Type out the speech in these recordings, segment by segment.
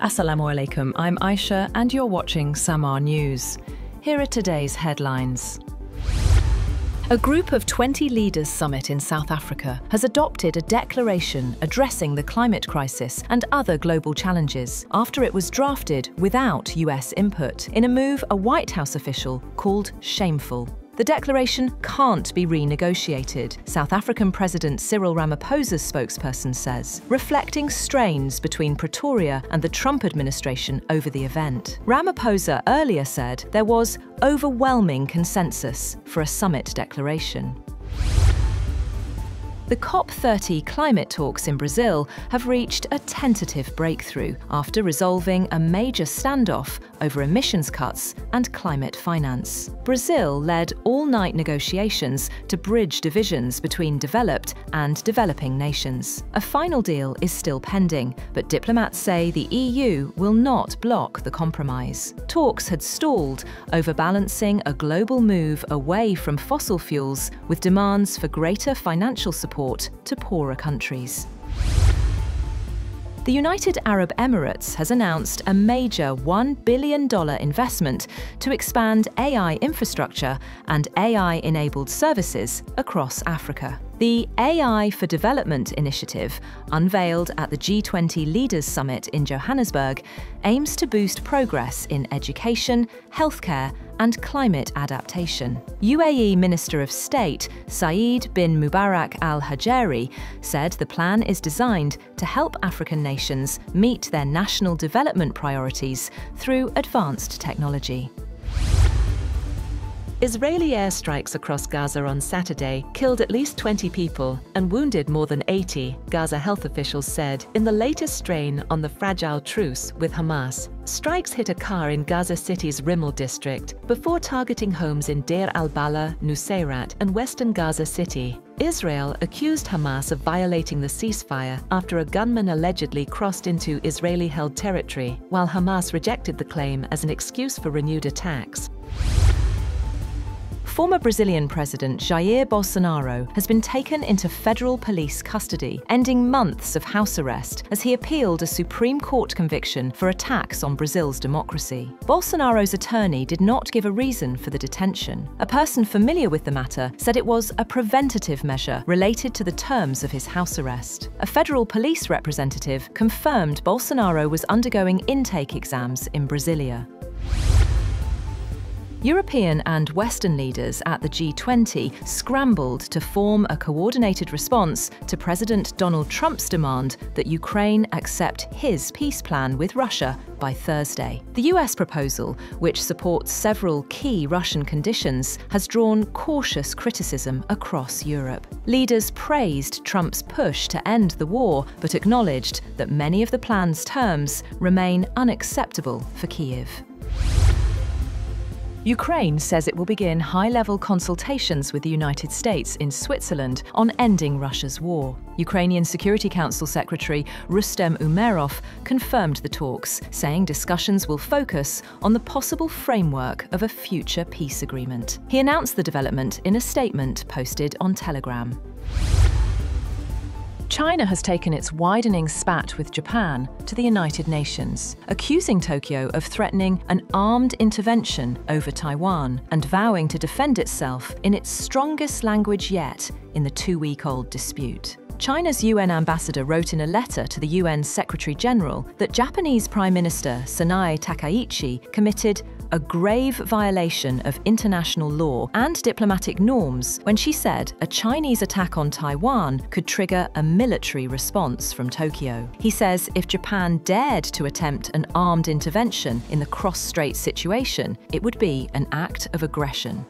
Assalamu alaikum, I'm Aisha and you're watching Samaa News. Here are today's headlines. A group of 20 leaders summit in South Africa has adopted a declaration addressing the climate crisis and other global challenges after it was drafted without US input in a move a White House official called shameful. The declaration can't be renegotiated, South African President Cyril Ramaphosa's spokesperson says, reflecting strains between Pretoria and the Trump administration over the event. Ramaphosa earlier said there was overwhelming consensus for a summit declaration. The COP30 climate talks in Brazil have reached a tentative breakthrough after resolving a major standoff over emissions cuts and climate finance. Brazil led all-night negotiations to bridge divisions between developed and developing nations. A final deal is still pending, but diplomats say the EU will not block the compromise. Talks had stalled over balancing a global move away from fossil fuels with demands for greater financial support to poorer countries. The United Arab Emirates has announced a major $1 billion investment to expand AI infrastructure and AI-enabled services across Africa. The AI for Development initiative, unveiled at the G20 Leaders Summit in Johannesburg, aims to boost progress in education, healthcare, and climate adaptation. UAE Minister of State Saeed bin Mubarak al-Hajari said the plan is designed to help African nations meet their national development priorities through advanced technology. Israeli airstrikes across Gaza on Saturday killed at least 20 people and wounded more than 80, Gaza health officials said, in the latest strain on the fragile truce with Hamas. Strikes hit a car in Gaza City's Rimmel district before targeting homes in Deir al-Balah, Nusayrat, and western Gaza City. Israel accused Hamas of violating the ceasefire after a gunman allegedly crossed into Israeli-held territory, while Hamas rejected the claim as an excuse for renewed attacks. Former Brazilian President Jair Bolsonaro has been taken into federal police custody, ending months of house arrest as he appealed a Supreme Court conviction for attacks on Brazil's democracy. Bolsonaro's attorney did not give a reason for the detention. A person familiar with the matter said it was a preventative measure related to the terms of his house arrest. A federal police representative confirmed Bolsonaro was undergoing intake exams in Brasilia. European and Western leaders at the G20 scrambled to form a coordinated response to President Donald Trump's demand that Ukraine accept his peace plan with Russia by Thursday. The US proposal, which supports several key Russian conditions, has drawn cautious criticism across Europe. Leaders praised Trump's push to end the war, but acknowledged that many of the plan's terms remain unacceptable for Kyiv. Ukraine says it will begin high-level consultations with the United States in Switzerland on ending Russia's war. Ukrainian Security Council Secretary Rustem Umerov confirmed the talks, saying discussions will focus on the possible framework of a future peace agreement. He announced the development in a statement posted on Telegram. China has taken its widening spat with Japan to the United Nations, accusing Tokyo of threatening an armed intervention over Taiwan and vowing to defend itself in its strongest language yet in the two-week-old dispute. China's UN ambassador wrote in a letter to the UN Secretary-General that Japanese Prime Minister Sanae Takaichi committed a grave violation of international law and diplomatic norms when she said a Chinese attack on Taiwan could trigger a military response from Tokyo. He says if Japan dared to attempt an armed intervention in the cross-strait situation, it would be an act of aggression.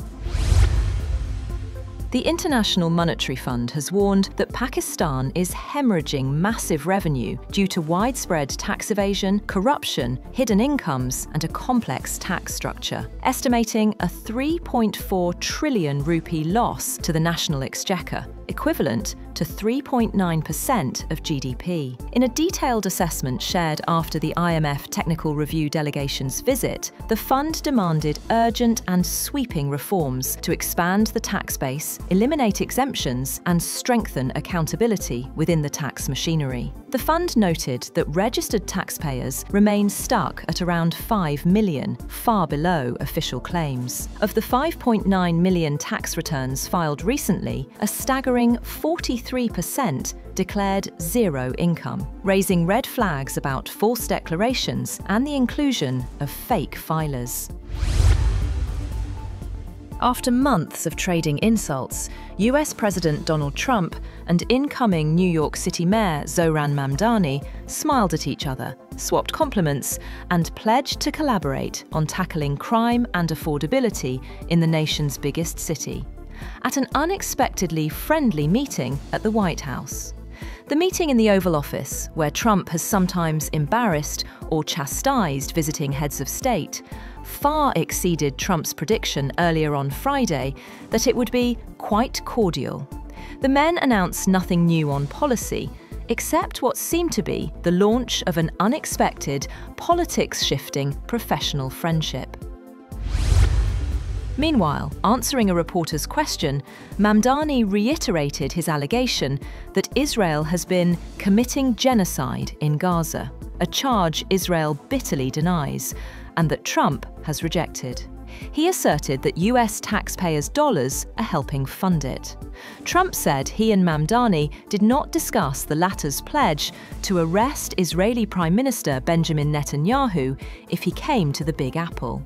The International Monetary Fund has warned that Pakistan is hemorrhaging massive revenue due to widespread tax evasion, corruption, hidden incomes, and a complex tax structure, estimating a 3.4 trillion rupee loss to the national exchequer. equivalent to 3.9% of GDP. In a detailed assessment shared after the IMF Technical Review delegation's visit, the fund demanded urgent and sweeping reforms to expand the tax base, eliminate exemptions, and strengthen accountability within the tax machinery. The fund noted that registered taxpayers remain stuck at around 5 million, far below official claims. Of the 5.9 million tax returns filed recently, a staggering 43% declared zero income, raising red flags about false declarations and the inclusion of fake filers. After months of trading insults, US President Donald Trump and incoming New York City Mayor Zoran Mamdani smiled at each other, swapped compliments, and pledged to collaborate on tackling crime and affordability in the nation's biggest city, at an unexpectedly friendly meeting at the White House. The meeting in the Oval Office, where Trump has sometimes embarrassed or chastised visiting heads of state, far exceeded Trump's prediction earlier on Friday that it would be quite cordial. The men announced nothing new on policy, except what seemed to be the launch of an unexpected, politics-shifting professional friendship. Meanwhile, answering a reporter's question, Mamdani reiterated his allegation that Israel has been committing genocide in Gaza, a charge Israel bitterly denies, and that Trump has rejected. He asserted that US taxpayers' dollars are helping fund it. Trump said he and Mamdani did not discuss the latter's pledge to arrest Israeli Prime Minister Benjamin Netanyahu if he came to the Big Apple.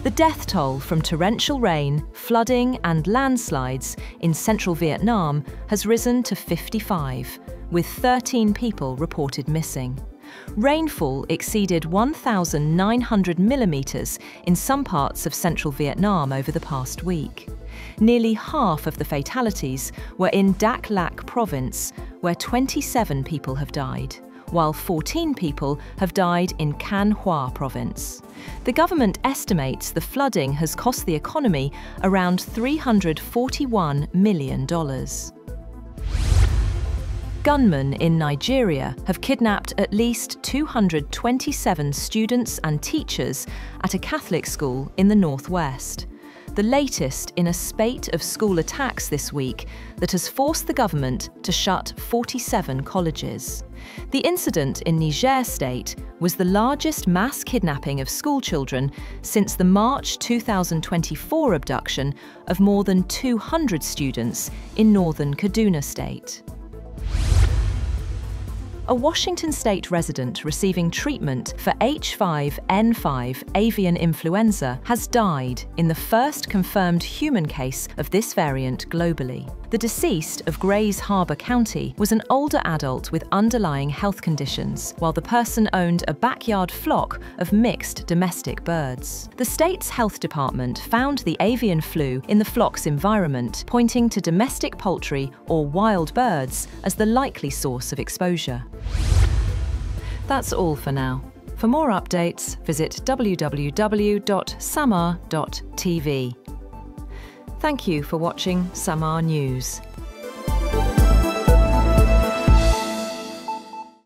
The death toll from torrential rain, flooding and landslides in central Vietnam has risen to 55, with 13 people reported missing. Rainfall exceeded 1,900 millimetres in some parts of central Vietnam over the past week. Nearly half of the fatalities were in Dak Lak province, where 27 people have died, while 14 people have died in Can Hoa province. The government estimates the flooding has cost the economy around $341 million. Gunmen in Nigeria have kidnapped at least 227 students and teachers at a Catholic school in the northwest, the latest in a spate of school attacks this week that has forced the government to shut 47 colleges. The incident in Niger State was the largest mass kidnapping of schoolchildren since the March 2024 abduction of more than 200 students in northern Kaduna State. A Washington state resident receiving treatment for H5N5 avian influenza has died in the first confirmed human case of this variant globally. The deceased of Grays Harbor County was an older adult with underlying health conditions, while the person owned a backyard flock of mixed domestic birds. The state's health department found the avian flu in the flock's environment, pointing to domestic poultry or wild birds as the likely source of exposure. That's all for now. For more updates, visit www.samaa.tv. Thank you for watching Samaa News.